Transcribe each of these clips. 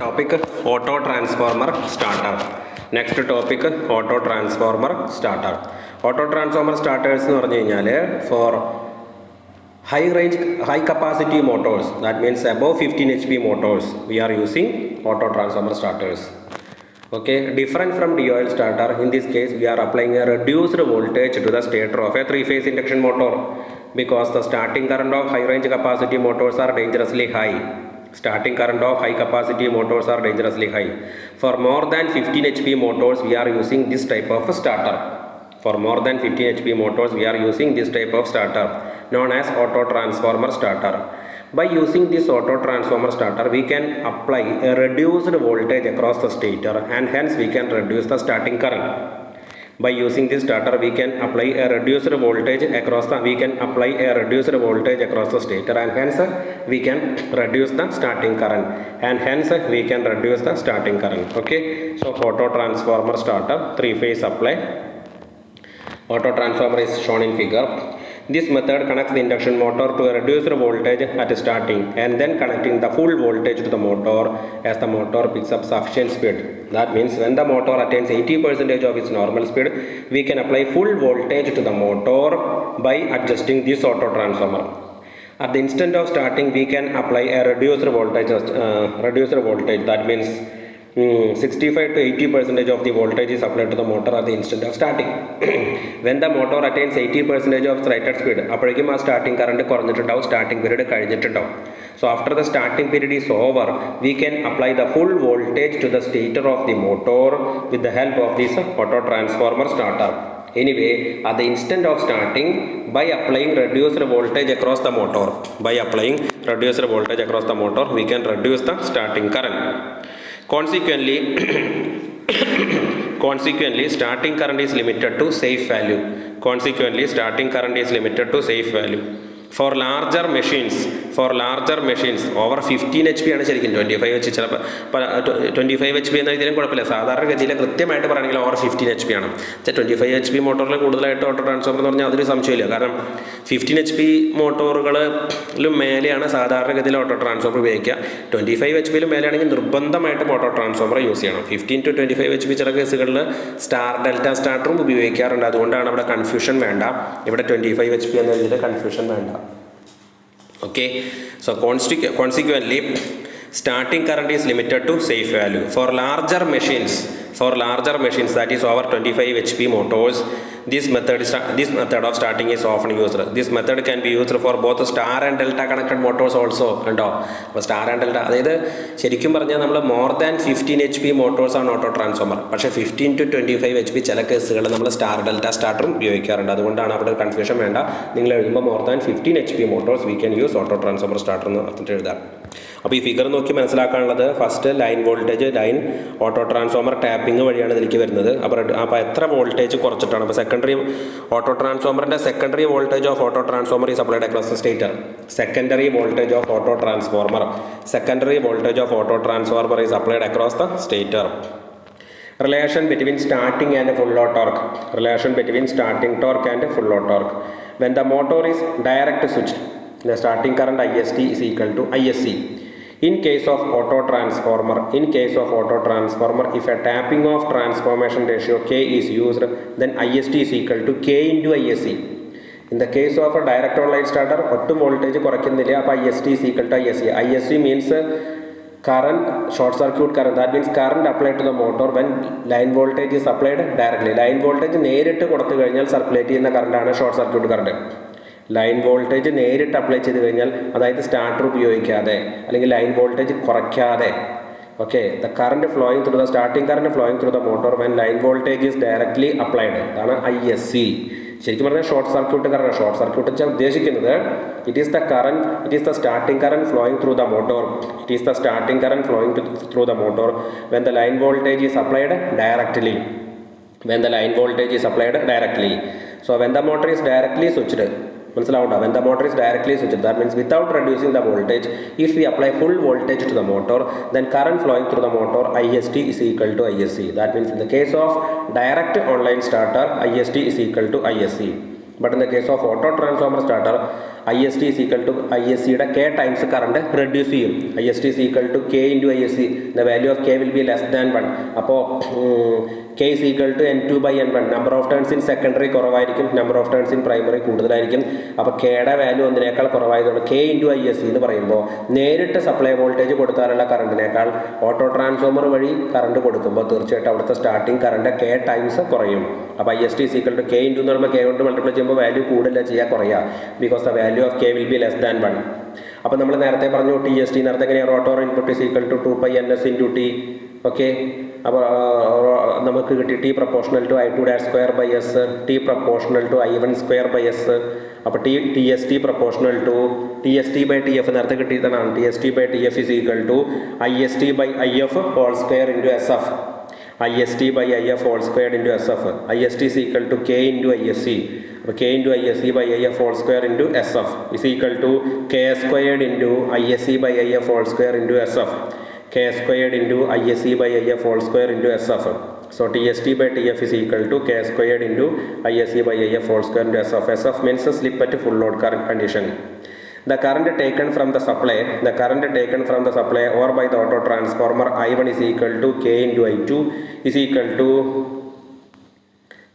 topic auto transformer starter. Next topic auto transformer starter. Auto transformer starters എന്ന് പറഞ്ഞു കഴിഞ്ഞാൽ for high capacity motors, that means above 15 HP motors, we are using auto transformer starters. Okay, different from DOL starter. In this case, we are applying a reduced voltage to the stator of a three-phase induction motor because the starting current of high range capacity motors are dangerously high. Starting current of high capacity motors are dangerously high. For more than 15 HP motors, we are using this type of starter. For more than 15 HP motors, we are using this type of starter known as auto transformer starter. By using this auto transformer starter, we can apply a reduced voltage across the stator and hence we can reduce the starting current. By using this starter, we can apply a reduced voltage across the stator and hence we can reduce the starting current Okay, so auto transformer starter, three-phase supply. Auto transformer is shown in figure. This method connects the induction motor to a reduced voltage at starting and then connecting the full voltage to the motor as the motor picks up sufficient speed. That means when the motor attains 80% of its normal speed, we can apply full voltage to the motor by adjusting this auto transformer. At the instant of starting, we can apply a reduced voltage. That means 65 to 80% of the voltage is applied to the motor at the instant of starting. When the motor attains 80% of its rated speed, appadikkum starting current kornjittundavu, starting period kazhinjittundavu. So after the starting period is over, we can apply the full voltage to the stator of the motor with the help of this auto transformer starter. Anyway, at the instant of starting, by applying reduced voltage across the motor, we can reduce the starting current. Consequently, starting current is limited to safe value. For larger machines, over 15 HP ആണ് ശരിക്കും 25 വെച്ച് ചിലപ്പോൾ 25 HP എന്ന ഇതിലും കുഴപ്പമില്ല. സാധാരണഗതിയിൽ കൃത്യമായിട്ട് പറയുകയാണെങ്കിൽ ഓവർ 15 HP ആണ്. 25 HP മോട്ടോറിൽ കൂടുതലായിട്ട് ഓട്ടോ ട്രാൻസ്ഫോമർ എന്ന് പറഞ്ഞാൽ അതൊരു സംശയമില്ല. കാരണം 15 HP മോട്ടോറുകളിലും മേലെയാണ് സാധാരണഗതിയിൽ ഓട്ടോ ട്രാൻസ്ഫോമർ ഉപയോഗിക്കുക. 25 HP മേലെയാണെങ്കിൽ നിർബന്ധമായിട്ടും ഓട്ടോ ട്രാൻസ്ഫോമർ യൂസ് ചെയ്യണം. 15 to 25 HP ചില കേസുകളിൽ സ്റ്റാർ ഡെൽറ്റ സ്റ്റാർട്ടറും ഉപയോഗിക്കാറുണ്ട്. അതുകൊണ്ടാണ് അവിടെ കൺഫ്യൂഷൻ വേണ്ട. ഇവിടെ 25 HP എന്നതിൽ കൺഫ്യൂഷൻ വേണ്ട. Okay, so consequently, starting current is limited to safe value. For larger machines, that is over 25 HP motors, this method of starting is often used. This method can be used for both star and delta connected motors also. അപ്പോൾ star and delta, അതായത് ശരിക്കും പറഞ്ഞാൽ നമ്മൾ more than 15 HP Motors ആണ് auto transformer. പക്ഷേ 15 to 25 HP ചില കേസുകൾ നമ്മൾ സ്റ്റാർ ഡെൽറ്റ സ്റ്റാർട്ടറും ഉപയോഗിക്കാറുണ്ട്. അതുകൊണ്ടാണ് അവിടെ കൺഫ്യൂഷൻ വേണ്ട. നിങ്ങൾ എഴുതുമ്പോൾ more than 15 HP motors we can use auto transformer starter എന്ന് പറഞ്ഞിട്ട് എഴുതാം. അപ്പോൾ ഈ ഫിഗർ നോക്കി മനസ്സിലാക്കാനുള്ളത്, first line voltage, line auto transformer tapping വഴിയാണ് ഇതിലേക്ക് വരുന്നത്. അപ്പോൾ എത്ര വോൾട്ടേജ് കുറച്ചിട്ടാണ്? അപ്പോൾ സെക്കൻഡറി ഓട്ടോ ട്രാൻസ്ഫോമറിൻ്റെ secondary voltage of auto transformer is applied across the stator. Secondary voltage of auto transformer is applied across the stator. Relation between starting and full load torque. When the motor is direct switched, the starting current IST is equal to ISC. In case of auto transformer, if a tapping of transformation ratio K is used, then IST is equal to K into ISC. In the case of a direct online starter, ഒട്ടും voltage കുറയ്ക്കുന്നില്ല. അപ്പോൾ IST is equal to ISC. ISC means current, short circuit current. That means current applied to the motor when line voltage is applied directly. Line voltage നേരിട്ട് കൊടുത്തു കഴിഞ്ഞാൽ circulate ചെയ്യുന്ന കറണ്ടാണ് short circuit current. Line voltage നേരിട്ട് apply ചെയ്ത് കഴിഞ്ഞാൽ, അതായത് starter ഉപയോഗിക്കാതെ അല്ലെങ്കിൽ ലൈൻ വോൾട്ടേജ് കുറയ്ക്കാതെ, okay, the current flowing through the starting current flowing through the motor when line voltage is directly applied, അതാണ് ISC. ശരിക്കും പറഞ്ഞാൽ short circuit current. Short circuit വെച്ചാൽ ഉദ്ദേശിക്കുന്നത് it is the starting current flowing through the motor when the line voltage is applied directly. So when the motor is directly switched, മനസ്സിലാവുണ്ടോ? When the motor is directly switched, that means without reducing the voltage, if we apply full voltage to the motor, then current flowing through the motor IST is equal to ISC. That means in the case of direct online starter, IST is equal to ISC. But in the case of auto transformer starter, IST is equal to ISCയുടെ K times current reduce ചെയ്യും. IST is equal to K into ISC. The value of K will be less than 1. അപ്പോൾ K is equal to N2 by N1. Number of turns in secondary കുറവായിരിക്കും, number of turns in primary കൂടുതലായിരിക്കും. അപ്പോൾ കെയുടെ value ഒന്നിനേക്കാൾ കുറവായതുകൊണ്ട് K into ISC എന്ന് പറയുമ്പോൾ നേരിട്ട് സപ്ലൈ വോൾട്ടേജ് കൊടുത്താലുള്ള കറണ്ടിനേക്കാൾ ഓട്ടോ ട്രാൻസ്ഫോമർ വഴി കറണ്ട് കൊടുക്കുമ്പോൾ തീർച്ചയായിട്ടും അവിടുത്തെ സ്റ്റാർട്ടിംഗ് കറണ്ട് K ടൈംസ് കുറയും. അപ്പോൾ IST is equal to K into എന്ന് പറയുമ്പോൾ K കൊണ്ട് മൾട്ടിപ്ലൈ ചെയ്യുമ്പോൾ വാല്യൂ കൂടുതൽ ചെയ്യുക കുറയുക. Because the value of K will be less than 1. അപ്പോൾ നമ്മൾ നേരത്തെ പറഞ്ഞു TST നേരത്തെ എങ്ങനെയാണ് rotor input is equal to 2π/ns into T. Okay, അപ്പോൾ നമുക്ക് കിട്ടി T proportional to I2·2/s, T proportional to I1·2/s. അപ്പോൾ TST proportional to TST/TF നേരത്തെ കിട്ടിയതാണ്. TST/TF is equal to IST/IF whole square into SF. IST/IF whole square into SF. IST is equal to K into ISC. അപ്പോൾ K into ISC/IF whole square into SF is equal to K squared into ISC/IF whole square into SF. K squared into ISC/IF whole square into SF. So TST/TF is equal to K squared into ISC/IF whole square into SF. SF means slip at full load current condition. The current taken from the supply or by the auto transformer I1 is equal to K into I2 is equal to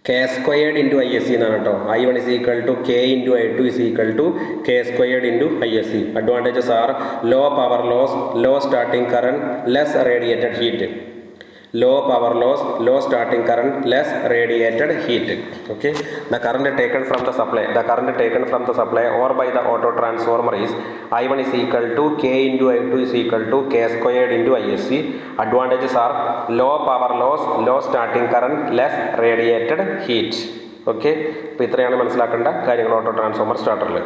K squared into ISC എന്നാണ് കേട്ടോ. I1 is equal to K into I2 is equal to K squared into ISC. Advantages are low power loss, low starting current, less radiated heat. Low power loss, low starting current, less radiated heat. Okay, the current taken from the supply or by the auto transformer is I1 is equal to K into I2 is equal to K squared into ISC. Advantages are low power loss, low starting current, less radiated heat. Okay, അപ്പോൾ ഇത്രയാണ് മനസ്സിലാക്കേണ്ട കാര്യങ്ങൾ auto transformer സ്റ്റാർട്ടറിൽ.